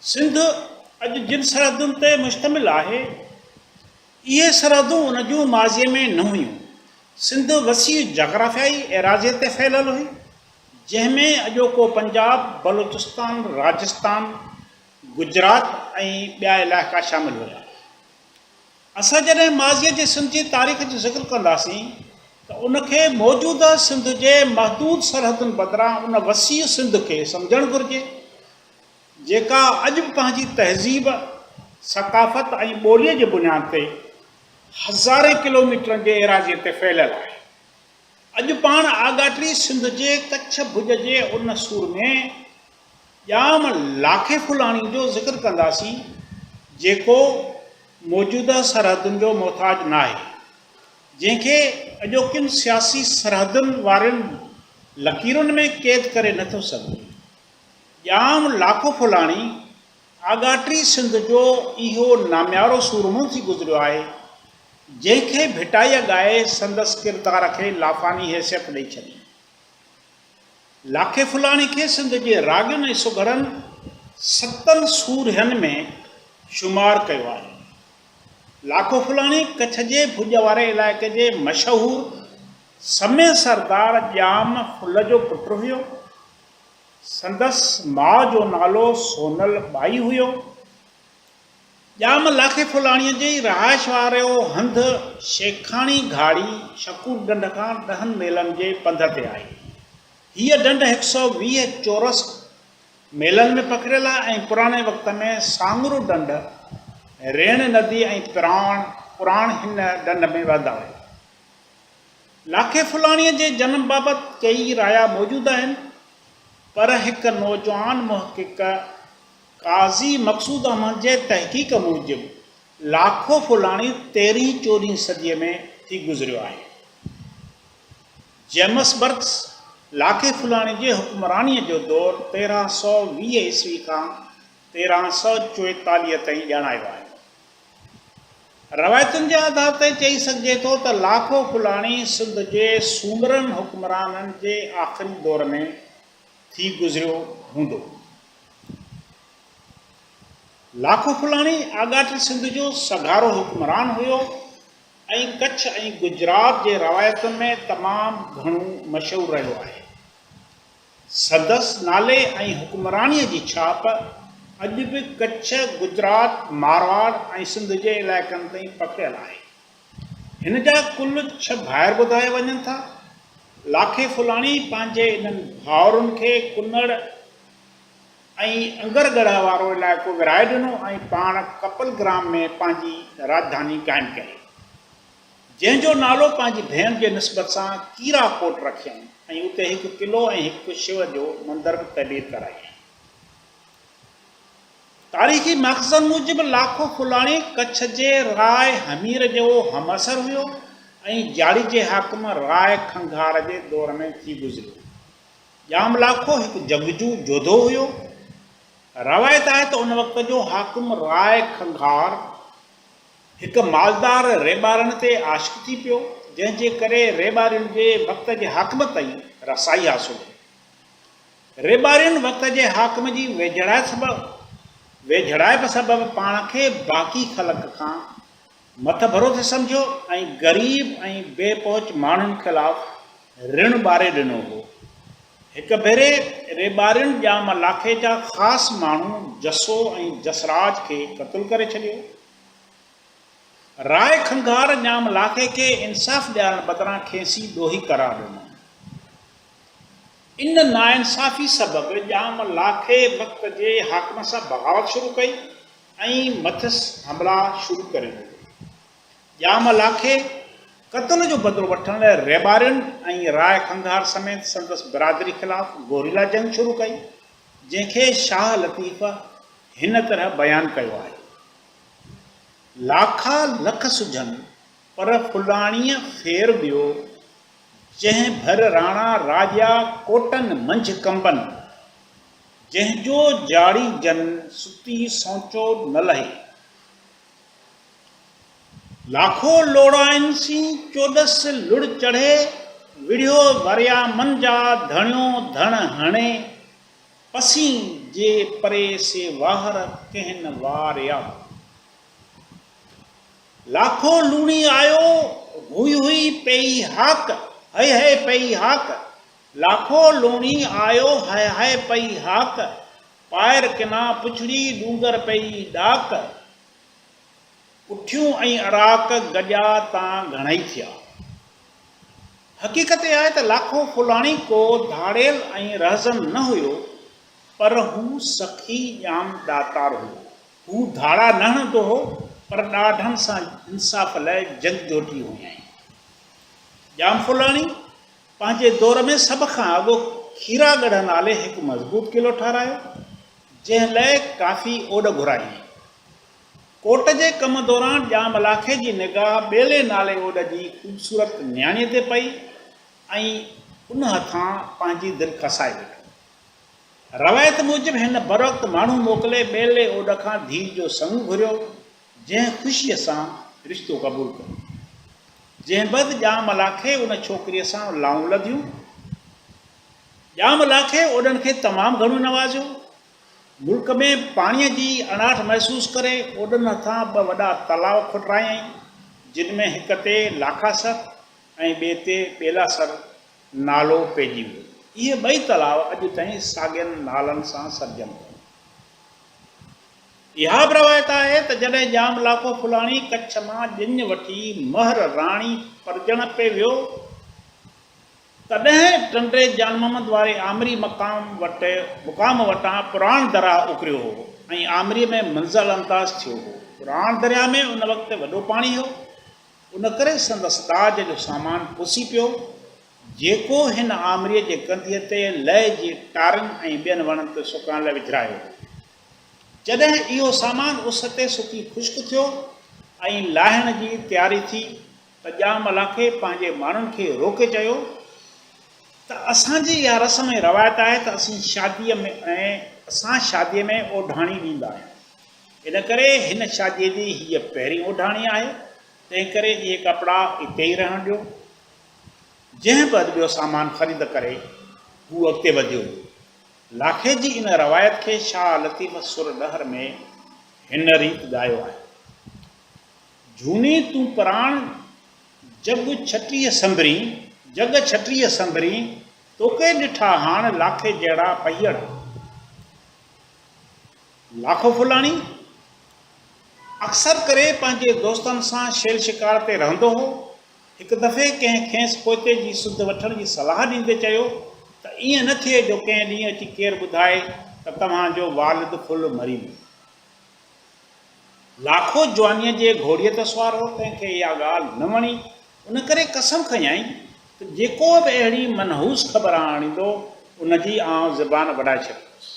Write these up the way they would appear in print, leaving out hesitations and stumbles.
सिंध अॼु जिन सरहदुनि ते मुश्तमिल आहे इहे सरहदूं उन जूं माज़ीअ में न हुयूं। सिंध वसी जग़राफ़ियाई एराज़े ते फैलियल हुई जंहिंमें अॼोको पंजाब, बलूचिस्तान, राजस्थान, गुजरात ऐं ॿिया इलाइक़ा शामिल हुआ। असां जॾहिं माज़ीअ जे सिंध जी तारीख़ जो ज़िक्र कंदासीं त उनखे मौजूदा सिंध जे महदूद सरहदुनि बदिरां उन वसी सिंध खे सम्झणु घुरिजे जेका अॼु बि पंहिंजी तहज़ीब, सक़ाफ़त ऐं ॿोलीअ जे बुनियाद ते हज़ारे किलोमीटरनि जे एराज़े ते फैलियल आहे। अॼु पाण आगाटी सिंध जे कच्छ भुज जे उन सूर में ॼाम लाखे फुलाणी जो ज़िक्र कंदासीं जेको मौजूदा सरहदुनि जो मोहताज न आहे, जंहिंखे अॼोकियुनि सियासी सरहदुनि वारनि लकीरुनि में क़ैद करे नथो सघे। ॼाम लाखो फुलाणी आगाटी सिंध जो इहो नाम्यारो सूरमो थी गुज़रियो आहे जंहिंखे भिटाईअ ॻाए संदसि किरदार खे लाफ़ानी हैसियत ॾेई छॾी। लाखे फुलाणी खे सिंध जे राॻियुनि ऐं सुघड़नि 7 सूरहनि में शुमार कयो आहे। लाखो फुलाणी कच्छ जे भुज वारे इलाइक़े जे मशहूरु समय सरदार ॼाम फुल जो पुटु हुयो। संदसि माउ जो नालो सोनल बाई हुयो। ॼाम लाखे फुलाणीअ जी रहाइश वारो हंधु शेखाणी घाड़ी शकूर ढंढ खां 10 मेलनि जे पंध ते आहे। हीअ ढंढ 120 चौरस मेलनि में पखिड़ियल आहे ऐं पुराणे वक़्त में सांगरू ढंढ, रेण नदी ऐं पुराण हिन ढंढ में वहंदा हुआ। लाखे फुलाणीअ जे जनम बाबति कई राया मौजूदु आहिनि, पर हिकु नौजवान मुहक़िक़ काज़ी मक़सूद अहमद जे तहक़ीक़ मूजिबि लाखो फुलाणी 13-14 सदीअ में थी गुज़रियो आहे। जेम्स बर्क्स लाखे फुलाणी जे हुक्मरानीअ जो दौरु 1320 ईस्वी खां 1344 ताईं ॼाणायो आहे। रवायतुनि जे आधार ते चई सघिजे थो त लाखो फुलाणी सिंध जे सूमरनि हुक्मराननि जे आख़िरी दौर में थी गुज़रियो हूंदो। लाखो फुलाणी आगाटी सिंध जो सगारो हुक्मरान हुयो ऐं कच्छ ऐं गुजरात जे रवायतुनि में तमामु घणो मशहूरु रहियो आहे। संदसि नाले ऐं हुक्मरानीअ जी छाप अॼु बि कच्छ, गुजरात, मारवाड़ ऐं सिंध जे इलाइक़नि ताईं पखिड़ियल आहे। हिन जा कुल 6 भाइर ॿुधाया वञनि था। लाखे फुलाणी पंहिंजे इन्हनि भाउरनि खे कुनड़ ऐं अंगरगढ़ वारो इलाइक़ो विराए ॾिनो ऐं पाण कपलग्राम में पंहिंजी राजधानी क़ाइमु कई, जंहिंजो नालो पंहिंजी भेण जे निस्बत सां कीराकोट रखियऊं ऐं उते हिकु किलो ऐं हिकु शिव जो मंदरु बि तबीर कराई। तारीख़ी मक़सद मूजिबि लाखो फुलाणी कच्छ जे राय हमीर जो हमअसर हुयो ऐं जाड़ी जे हाकिम राय खंघार जे दौर में थी गुज़रियो। ॼाम लाखो हिकु जंगजू जोधो हुयो। रवायत आहे त उन वक़्त जो हाकिम राय खंघार हिकु मालदार रेबारनि ते आशिक़ थी पियो, जंहिंजे करे रेबारियुनि जे वक़्त जे हाकिम ताईं रसाई हासिलु हुई। रेबारियुनि वक़्त जे हाकिम जी वेझड़ाइप सबबि पाण खे बाक़ी ख़लक़ खां मथ भरो थे सम्झो ऐं ग़रीब ऐं बेपहुच माण्हुनि ख़िलाफ़ ऋण ॿारे ॾिनो हो। हिकु भेरे रेबारियुनि ॼाम लाखे जा ख़ासि माण्हू जसो ऐं जसराज खे क़तलु करे छॾियो। राय खंघार ॼाम लाखे खे इंसाफ़ ॾियारण बदिरां खेसि ॾोही करार ॾिनो। इन नाइंसाफ़ी सबबि ॼाम लाखे वक़्त जे हाकिम सां बग़ावत शुरू कई ऐं मथियसि हमला शुरू करे ॾिनो। ॼाम लाखे क़त्ल जो बदिलो वठण लाइ रेबारियुनि ऐं राय खंघार समेत संदसि बिरादरी ख़िलाफ़ गोरिला जंग शुरू कई, जंहिंखे शाह लतीफ़ हिन तरह बयानु कयो आहे। लाखा लख सुझनि पर फुलाणीअ फेर ॿियो, जंहिं भर राणा राजा कोटनि मंझि कंबनि, जंहिंजो जाड़ी जन सुती सोचो न लहे। लाखो लोड़ाइनि सी चोॾस लुड़ चढ़े, विढ़ियो वरिया मन जा धणियो धण हणे, पसी जे परे से वाहर कहन वारिया। लाखों लूणी आयो हुई हुई पई हाक, है पई हाक। लाखों लूणी आयो है पई हाक, पायर किना पुछड़ी डूंगर पई डाक। उठियूं ऐं अराक गॾिया तां घणई थिया। हक़ीक़त आहे त लाखो फुलाणी को धाड़ेल ऐं रहज़न न हुयो, पर हू सखी ॼाम ॾातार हुयो। हू धाड़ा न हणंदो हो, पर ॾाढनि सां इंसाफ़ लाइ जंग जोटी हुई। ॼाम फुलाणी पंहिंजे दौर में सभ खां अॻु खीरागढ़ नाले हिकु मज़बूत क़िलो ठारायो, जंहिं लाइ काफ़ी ओॾ घुराई। कोट जे कम दौरान ॼाम लाखे जी निगाह ॿेले नाले ओॾ जी ख़ूबसूरत न्याणीअ ते पई ऐं उन हथां पंहिंजी दिलि खसाए वेठो। रवायत मूजिबि हिन बरवक़्तु माण्हू मोकिले ॿेले ओॾ खां धीउ जो संग घुरियो, जंहिं ख़ुशीअ सां रिश्तो क़बूल कयो। जंहिं बद ॼाम लाखे उन छोकिरीअ सां लाऊं लधियूं। ॼाम लाखे ओॾनि खे तमामु घणो नवाज़ियो। मुल्क में पाणीअ जी अणाठ महसूसु करे ओॾनि हथां ॿ वॾा तलाउ खुटरायईं, जिन में हिक ते लाखासर ऐं ॿिए ते ॿेलासर नालो पइजी वियो। इहे ॿई तलाउ अॼु ताईं साॻियनि नालनि सां सॾिजनि था। इहा बि रवायत आहे त जॾहिं ॼाम लाखो फुलाणी कच्छ मां ॼिञ वठी महर राणी परजण पे वियो, तॾहिं टंडे जान मोहम्मद वारे आमरी मुक़ाम वटां पुराण दरिया उकिरियो हो ऐं आमरीअ में मंज़िल अंदाज़ थियो हो। पुराण दरिया में उन वक़्तु वॾो पाणी हो, उन करे संदसि दाज जो सामान पुसी पियो, जेको हिन आमरीअ जे कंधीअ ते लह जी टारनि ऐं ॿियनि वणनि ते सुकाइण लाइ विझरायो। जॾहिं इहो सामान उस ते सुकी ख़ुश्क थियो ऐं लाहिण जी तयारी थी, त ॼाम लाखे पंहिंजे माण्हुनि खे रोके चयो त असांजी इहा रस्म ऐं रवायत आहे त असां शादीअ में ओढाणी ॾींदा आहियूं। इन करे हिन शादीअ जी हीअ पहिरीं ओढाणी आहे, तंहिं करे इहे कपिड़ा हिते ई रहण ॾियो। जंहिं बि ॿियो सामान ख़रीद करे हू अॻिते वधियो। लाखे जी इन रवायत खे शाह लतीफ़ सुर ॾहर में हिन रीति ॻायो आहे। झूनी तूं प्राण जग छटीह संभरी, तोखे ॾिठा हाण लाखे जहिड़ा पहियड़। लाखो फुलाणी अक्सर करे पंहिंजे दोस्तनि सां शेल शिकार ते रहंदो हो। हिकु दफ़े कंहिं खेसि पोते जी सुध वठण जी सलाह ॾींदे चयो त ईअं न थिए जो कंहिं ॾींहुं अची केरु ॿुधाए त तव्हांजो वालिद फुल मरी वियो। लाखो जवानीअ जे घोड़ीअ ते सुवार हो, तंहिंखे इहा ॻाल्हि न वणी। उन करे कसम खयईं त जेको बि अहिड़ी मनहूस ख़बर आणींदो उनजी आउं ज़बान वॾाए छॾींदुसि।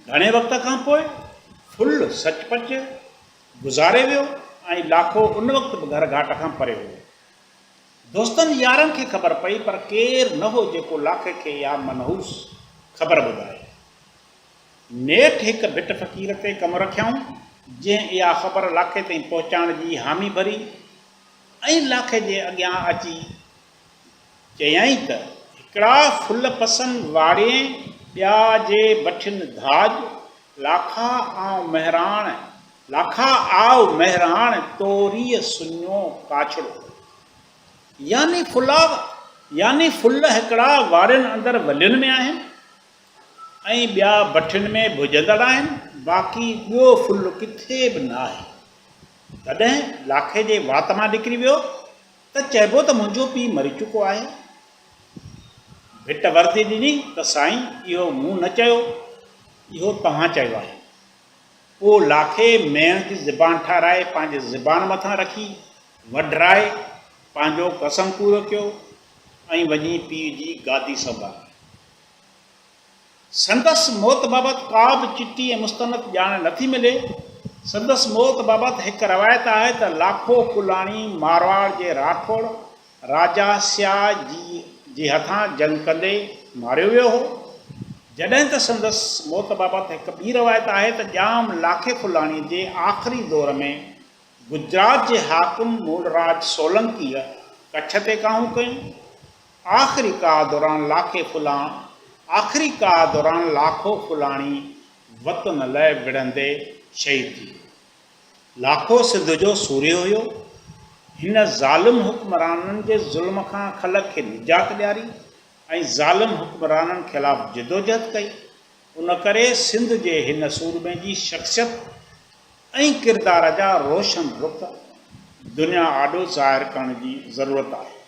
घणे वक़्त खां पोइ फुल सचपच गुज़ारे वियो ऐं लाखो उन वक़्तु बि घर घाट खां परे हुयो। दोस्तनि यारनि खे ख़बर पई, पर केरु न हो जेको लाखे खे इहा मनहूस ख़बर ॿुधाए। नेठि हिकु भिट फ़क़ीर ते कमु रखियऊं, जंहिं इहा ख़बर लाखे ताईं पहुचाइण जी हामी भरी ऐं लाखे जे अॻियां अची चयईं त हिकिड़ा फुल पसंदि वारे ॿिया जे बठिन धाज, लाखा आव मेहराण तोरीअ सुञो काछड़ो। यानी फुल हिकिड़ा वारनि अंदरि वलियुनि में आहिनि ऐं ॿिया भठियुनि में भुजंदड़ आहिनि, बाक़ी ॿियो फुल किथे बि न आहे। तॾहिं लाखे जे वात मां निकिरी वियो त चइबो त मुंहिंजो पीउ मरी चुको आहे। भिट वरती ॾिनी त साईं इहो मूं न चयो, इहो तव्हां चयो आहे। पोइ लाखे मेण जी ज़बान ठाराए पंहिंजे ज़बान मथां रखी वढराए पंहिंजो कसम पूरो कयो ऐं वञी पीउ जी गादी संभाली। संदसि मौत बाबति का बि चिटी ऐं मुस्तनद ॼाण नथी मिले। संदसि मौत बाबति हिकु रवायत आहे त लाखो फुलाणी मारवाड़ जे राठौड़ राजा स्याह जे हथां जंग कंदे मारियो वियो हो। जॾहिं त संदसि मौत बाबति हिकु ॿी रवायत आहे त ॼाम लाखे फुलाणी जे आख़िरी दौर में गुजरात जे हाकिम मूलराज सोलंकीअ कच्छ ते काहूं कयूं। आख़िरी का दौरान लाखे फुलाण आख़िरी काह दौरान लाखो फुलाणी वतन लाइ विढ़ंदे शहीद थी। लाखो सिंध जो सूर्य हुयो। हिन ज़ालिम हुक्मराननि जे ज़ुल्म खां ख़ल्क़ खे निजात ॾियारी ऐं ज़ालिम हुक्मराननि ख़िलाफ़ जिदोजहद कई। उन करे सिंध जे हिन सूरमे जी शख़्सियत ऐं किरदार जा रोशन रुख़ दुनिया आॾो ज़ाहिर करण जी ज़रूरत आहे।